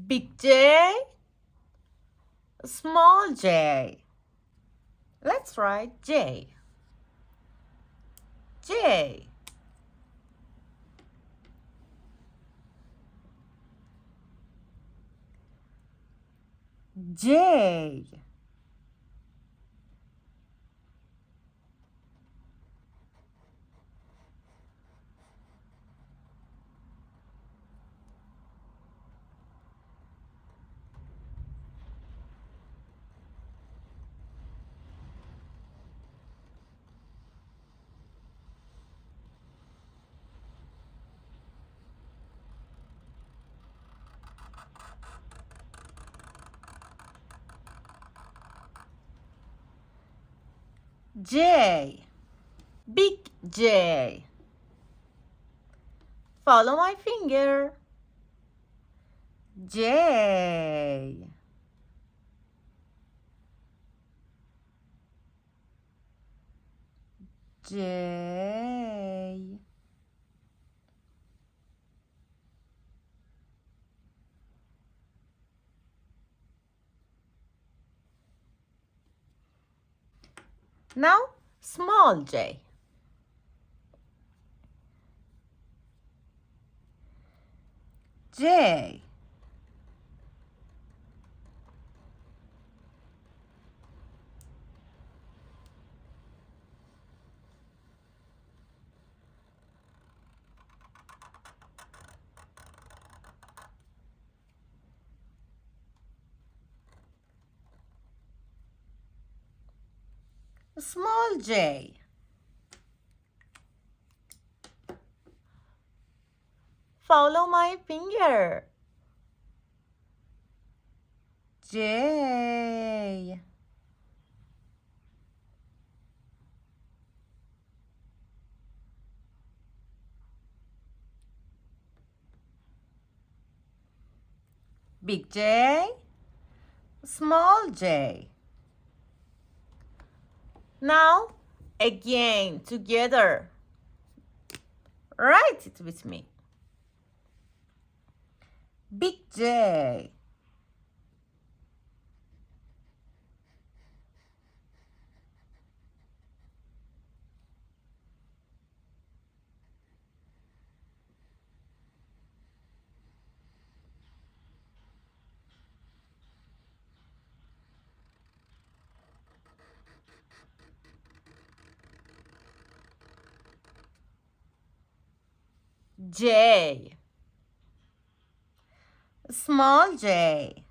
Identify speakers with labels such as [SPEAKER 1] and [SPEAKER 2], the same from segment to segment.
[SPEAKER 1] Big J, small j. Let's write J. J. J. J. Big J. Follow my finger. J. J. Now, small j. J. Small j. Follow my finger. J. Big J, small j. Now, again, together. Write it with me. Big J. J. Small j.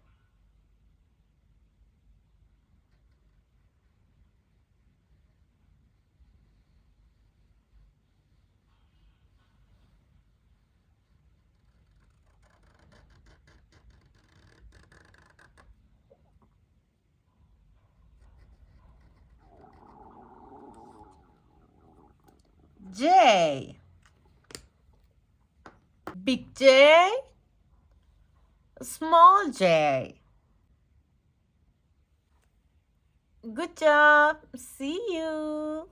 [SPEAKER 1] J. Big J, small j. Good job. See you.